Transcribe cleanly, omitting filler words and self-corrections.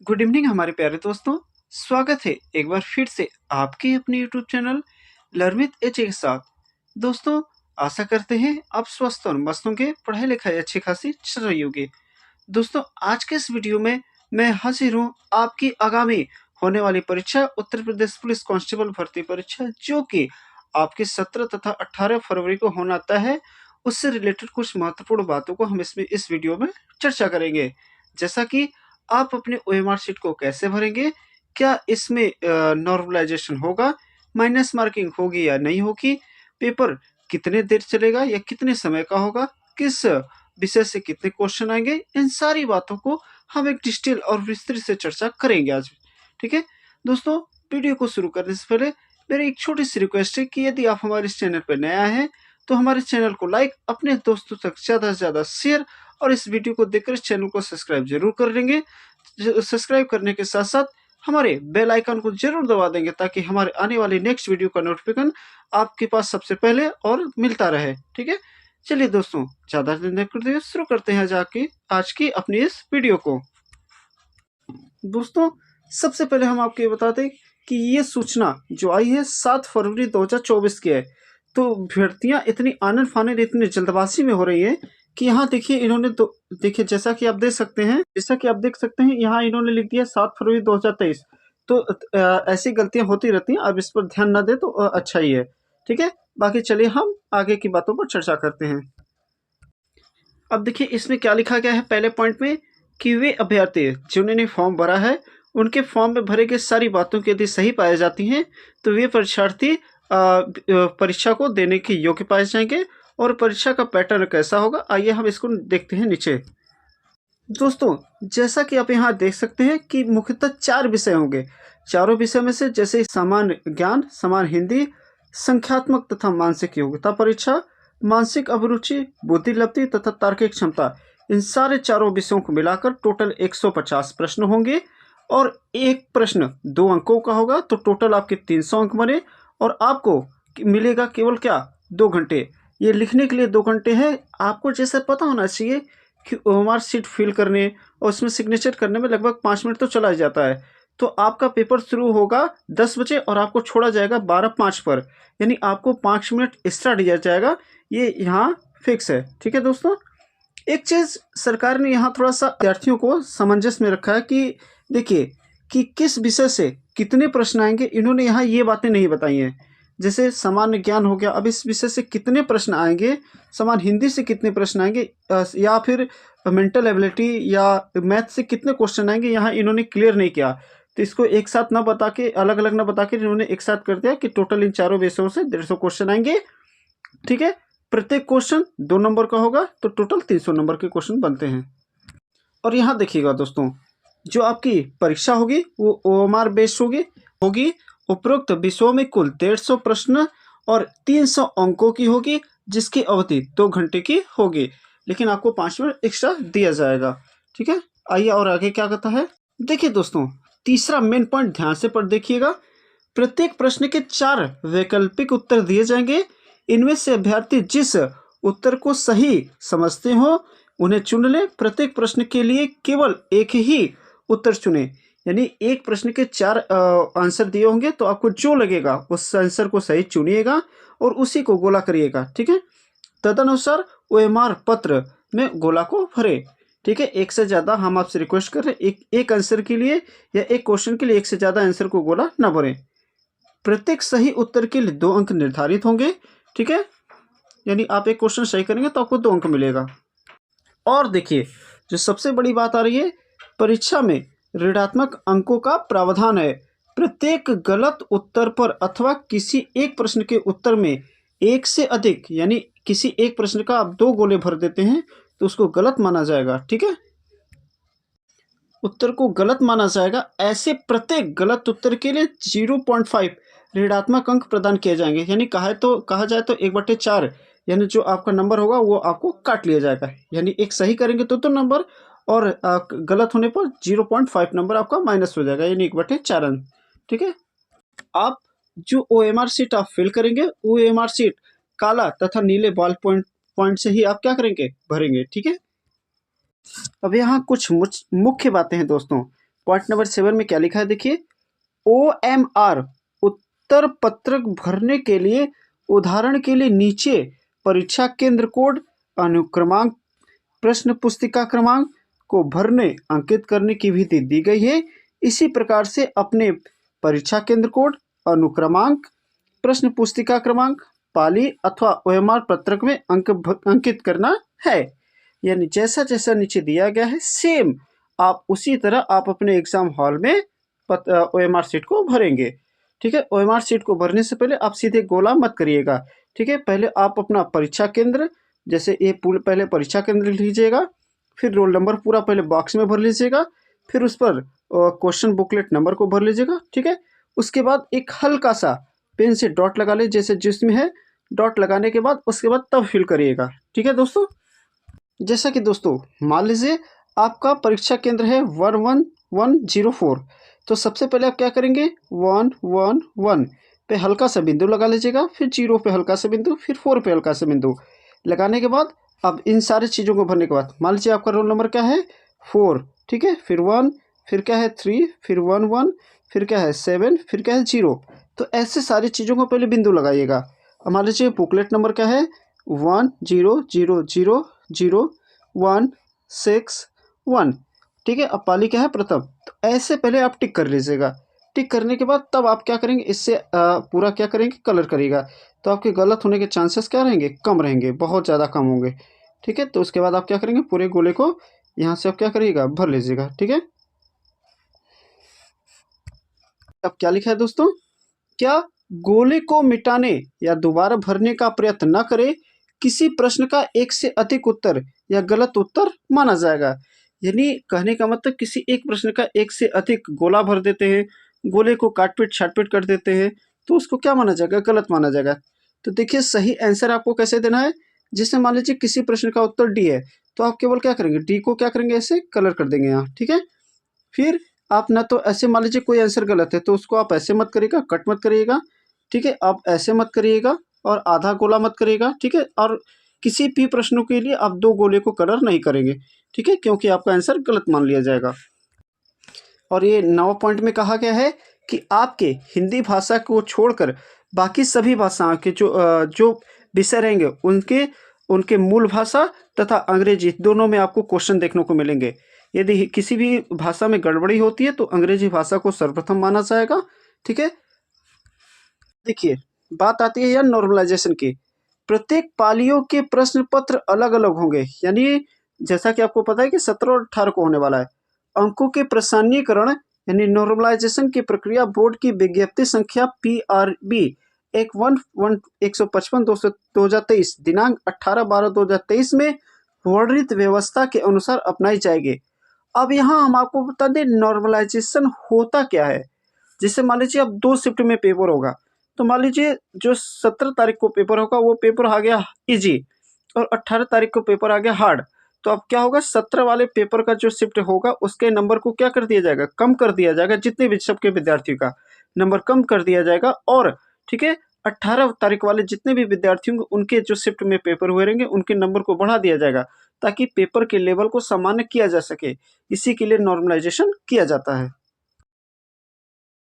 Good evening हमारे प्यारे दोस्तों। स्वागत है एक बार फिर से आपके अपने YouTube channel learn with H के साथ। दोस्तों, आशा करते हैं आप स्वस्थ और मस्त होंगे, पढ़ाई लिखाई अच्छी खासी चल रही होगी। दोस्तों, आज के इस वीडियो में मैं हाजिर हूँ आपकी आगामी होने वाली परीक्षा उत्तर प्रदेश पुलिस कांस्टेबल भर्ती परीक्षा, जो कि आपके 17 तथा 18 फरवरी को होना तय है। उससे रिलेटेड कुछ महत्वपूर्ण बातों को हम इस वीडियो में चर्चा करेंगे। जैसा कि आप अपने ओएमआर शीट को कैसे भरेंगे, क्या इसमें नॉर्मलाइजेशन होगा, माइनस मार्किंग होगी या नहीं होगी, पेपर कितने देर चलेगा या कितने समय का होगा, किस विषय से कितने क्वेश्चन आएंगे, इन सारी बातों को हम एक डिटेल और विस्तृत से चर्चा करेंगे आज। ठीक है दोस्तों, वीडियो को शुरू करने से पहले मेरी एक छोटी सी रिक्वेस्ट है कि यदि आप हमारे इस चैनल पर नया हैं तो हमारे चैनल को लाइक, अपने दोस्तों तक ज़्यादा से ज़्यादा शेयर और इस वीडियो को देखकर इस चैनल को सब्सक्राइब जरूर कर लेंगे। सब्सक्राइब करने के साथ साथ हमारे बेल आइकन को जरूर दबा देंगे ताकि हमारे आने वाली नेक्स्ट वीडियो का नोटिफिकेशन आपके पास सबसे पहले और मिलता रहे। ठीक है, चलिए दोस्तों, ज़्यादा देर न करते हुए शुरू करते हैं जाके आज की अपनी इस वीडियो को। दोस्तों, सबसे पहले हम आपको ये बताते हैं कि ये सूचना जो आई है 7 फरवरी 2024 की है। तो भर्तियां इतनी आनन फानन, इतनी जल्दबाजी में हो रही है कि यहाँ देखिए इन्होंने तो देखिए जैसा कि आप देख सकते हैं यहाँ इन्होंने लिख दिया 7 फरवरी 2023। तो ऐसी गलतियां होती रहती हैं, अब इस पर ध्यान न दे तो अच्छा ही है। ठीक है, बाकी चलिए हम आगे की बातों पर चर्चा करते हैं। अब देखिए इसमें क्या लिखा गया है पहले पॉइंट में कि वे अभ्यर्थी जिन्होंने फॉर्म भरा है उनके फॉर्म में भरे गए सारी बातों की यदि सही पाई जाती हैं तो वे परीक्षार्थी परीक्षा को देने के योग्य पाए जाएंगे। और परीक्षा का पैटर्न कैसा होगा, आइए हम इसको देखते हैं नीचे। दोस्तों, जैसा कि आप यहाँ देख सकते हैं कि मुख्यतः 4 विषय होंगे। चारों विषय में से जैसे सामान्य ज्ञान, सामान्य हिंदी, संख्यात्मक तथा मानसिक योग्यता परीक्षा, मानसिक अभिरुचि, बुद्धि लब्धि तथा तार्किक क्षमता, इन सारे चारों विषयों को मिलाकर टोटल 150 प्रश्न होंगे। और एक प्रश्न 2 अंकों का होगा, तो टोटल आपके 300 अंक बने। और आपको मिलेगा केवल क्या, 2 घंटे। ये लिखने के लिए 2 घंटे है। आपको जैसे पता होना चाहिए कि ओएमआर शीट फिल करने और उसमें सिग्नेचर करने में लगभग 5 मिनट तो चला ही जाता है। तो आपका पेपर शुरू होगा 10 बजे और आपको छोड़ा जाएगा 12:05 पर, यानी आपको 5 मिनट एक्स्ट्रा दिया जाएगा। ये यहाँ फिक्स है। ठीक है दोस्तों, एक चीज़ सरकार ने यहाँ थोड़ा सा विद्यार्थियों को समंजस में रखा है कि देखिए कि किस विषय से कितने प्रश्न आएंगे, इन्होंने यहाँ ये बातें नहीं बताई हैं। जैसे सामान्य ज्ञान हो गया, अब इस विषय से कितने प्रश्न आएंगे, सामान्य हिंदी से कितने प्रश्न आएंगे, या फिर मेंटल एबिलिटी या मैथ से कितने क्वेश्चन आएंगे, यहाँ इन्होंने क्लियर नहीं किया। तो इसको एक साथ ना बता के, अलग अलग ना बता के इन्होंने एक साथ कर दिया कि टोटल इन चारों विषयों से 150 क्वेश्चन आएंगे। ठीक है, प्रत्येक क्वेश्चन 2 नंबर का होगा, तो टोटल 300 नंबर के क्वेश्चन बनते हैं। और यहाँ देखिएगा दोस्तों, जो आपकी परीक्षा होगी वो ओएमआर बेस्ड होगी। उपरोक्त विषयों में कुल 150 प्रश्न और 300 अंकों की होगी, जिसकी अवधि 2 घंटे की होगी, लेकिन आपको 5 मिनट एक्स्ट्रा दिया जाएगा। ठीक है, आइए और आगे क्या कहता है। देखिए दोस्तों, तीसरा मेन पॉइंट ध्यान से पढ़ देखिएगा। प्रत्येक प्रश्न के 4 वैकल्पिक उत्तर दिए जाएंगे। इनमें से अभ्यर्थी जिस उत्तर को सही समझते हो उन्हें चुन लें। प्रत्येक प्रश्न के लिए केवल एक ही उत्तर चुने, यानी एक प्रश्न के 4 आंसर दिए होंगे, तो आपको जो लगेगा उस आंसर को सही चुनिएगा और उसी को गोला करिएगा। ठीक है, तदनुसार ओएमआर पत्र में गोला को भरे। ठीक है, एक से ज़्यादा हम आपसे रिक्वेस्ट कर रहे हैं, एक आंसर के लिए या एक क्वेश्चन के लिए एक से ज़्यादा आंसर को गोला ना भरें। प्रत्येक सही उत्तर के लिए 2 अंक निर्धारित होंगे। ठीक है, यानी आप एक क्वेश्चन सही करेंगे तो आपको 2 अंक मिलेगा। और देखिए, जो सबसे बड़ी बात आ रही है, परीक्षा में ऋणात्मक अंकों का प्रावधान है। प्रत्येक गलत उत्तर पर अथवा किसी एक प्रश्न के उत्तर में एक से अधिक, यानी किसी एक प्रश्न का आप 2 गोले भर देते हैं तो उसको गलत माना जाएगा। ठीक है, उत्तर को गलत माना जाएगा। ऐसे प्रत्येक गलत उत्तर के लिए 0.5 ऋणात्मक अंक प्रदान किए जाएंगे, यानी कहा जाए तो 1/4, यानी जो आपका नंबर होगा वो आपको काट लिया जाएगा। यानी एक सही करेंगे तो नंबर, और गलत होने पर 0.5 नंबर आपका माइनस हो जाएगा, यानी 1/4 अंक। ठीक है, आप जो ओएमआर सीट आप फिल करेंगे, ओएमआर सीट काला तथा नीले बॉल पॉइंट से ही आप क्या करेंगे, भरेंगे। ठीक है, अब यहाँ कुछ मुख्य बातें हैं दोस्तों पॉइंट नंबर 7 में क्या लिखा है देखिए, OMR उत्तर पत्रक भरने के लिए उदाहरण के लिए नीचे परीक्षा केंद्र कोड, अनुक्रमांक, प्रश्न पुस्तिका क्रमांक को भरने अंकित करने की विधि दी गई है। इसी प्रकार से अपने परीक्षा केंद्र कोड, अनुक्रमांक, प्रश्न पुस्तिका क्रमांक पाली अथवा OMR पत्रक में अंकित करना है। यानी जैसा जैसा नीचे दिया गया है सेम आप उसी तरह आप अपने एग्जाम हॉल में OMR शीट को भरेंगे। ठीक है, OMR शीट को भरने से पहले आप सीधे गोला मत करिएगा। ठीक है, पहले आप अपना परीक्षा केंद्र, जैसे ये पहले परीक्षा केंद्र लिख लीजिएगा, फिर रोल नंबर पूरा पहले बॉक्स में भर लीजिएगा, फिर उस पर क्वेश्चन बुकलेट नंबर को भर लीजिएगा। ठीक है, उसके बाद एक हल्का सा पेन से डॉट लगा लीजिए, जैसे जिसमें है डॉट लगाने के बाद उसके बाद तब फिल करिएगा। ठीक है दोस्तों, जैसा कि दोस्तों मान लीजिए आपका परीक्षा केंद्र है 11104, तो सबसे पहले आप क्या करेंगे, 111 पे हल्का सा बिंदु लगा लीजिएगा, फिर 0 पे हल्का सा बिंदु, फिर 4 पे हल्का सा बिंदु लगाने के बाद अब इन सारी चीज़ों को भरने के बाद मान लीजिए आपका रोल नंबर क्या है 4, ठीक है, फिर 1, फिर क्या है 3, फिर 1 1, फिर क्या है 7, फिर क्या है 0। तो ऐसे सारी चीज़ों को पहले बिंदु लगाइएगा। अब मान लीजिए बुकलेट नंबर क्या है 10000161, ठीक है। अब पाली क्या है प्रथम, तो ऐसे पहले आप टिक कर लीजिएगा। टिक करने के बाद तब आप क्या करेंगे, इससे पूरा क्या करेंगे, कलर करिएगा। तो आपके गलत होने के चांसेस क्या रहेंगे, कम रहेंगे, बहुत ज़्यादा कम होंगे। ठीक है, तो उसके बाद आप क्या करेंगे, पूरे गोले को यहाँ से आप क्या करिएगा, भर लीजिएगा। ठीक है, अब क्या लिखा है दोस्तों, क्या गोले को मिटाने या दोबारा भरने का प्रयत्न न करें, किसी प्रश्न का एक से अधिक उत्तर या गलत उत्तर माना जाएगा। यानी कहने का मतलब किसी एक प्रश्न का एक से अधिक गोला भर देते हैं, गोले को काटपीट छाटपीट कर देते हैं, तो उसको क्या माना जाएगा, गलत माना जाएगा। तो देखिए सही आंसर आपको कैसे देना है, जिससे मान लीजिए किसी प्रश्न का उत्तर डी है, तो आप केवल क्या करेंगे, डी को क्या करेंगे, ऐसे कलर कर देंगे यहाँ। ठीक है, फिर आप ना तो ऐसे मान लीजिए कोई आंसर गलत है तो उसको आप ऐसे मत करिएगा, कट मत करिएगा। ठीक है, आप ऐसे मत करिएगा और आधा गोला मत करिएगा। ठीक है, और किसी भी प्रश्नों के लिए आप 2 गोले को कलर नहीं करेंगे। ठीक है, क्योंकि आपका आंसर गलत मान लिया जाएगा। और ये 9 पॉइंट में कहा गया है कि आपके हिंदी भाषा को छोड़कर बाकी सभी भाषाओं के जो विषय रहेंगे उनके मूल भाषा तथा अंग्रेजी दोनों में आपको क्वेश्चन देखने को मिलेंगे। यदि किसी भी भाषा में गड़बड़ी होती है तो अंग्रेजी भाषा को सर्वप्रथम माना जाएगा। ठीक है, देखिए बात आती है यार नॉर्मलाइजेशन की। प्रत्येक पालियों के प्रश्न पत्र अलग अलग होंगे, यानी जैसा कि आपको पता है कि 17 और 18 को होने वाला है। अंकों के प्रसारणीकरण यानी नॉर्मलाइजेशन की प्रक्रिया बोर्ड की विज्ञप्ति संख्या PRB 155/2023 दिनांक 18/12/2023 में वर्णित व्यवस्था के अनुसार अपनाई जाएगी। अब यहाँ हम आपको बता दें नॉर्मलाइजेशन होता क्या है। जैसे मान लीजिए अब 2 शिफ्ट में पेपर होगा, तो मान लीजिए जो 17 तारीख को पेपर होगा वो पेपर आ गया इजी और 18 तारीख को पेपर आ गया हार्ड। तो अब क्या होगा, 17 वाले पेपर का जो शिफ्ट होगा उसके नंबर को क्या कर दिया जाएगा, कम कर दिया जाएगा। जितने भी सबके विद्यार्थियों का नंबर कम कर दिया जाएगा। और ठीक है, 18 तारीख वाले जितने भी विद्यार्थी होंगे उनके जो शिफ्ट में पेपर हुए रहेंगे उनके नंबर को बढ़ा दिया जाएगा, ताकि पेपर के लेवल को सामान्य किया जा सके। इसी के लिए नॉर्मलाइजेशन किया जाता है।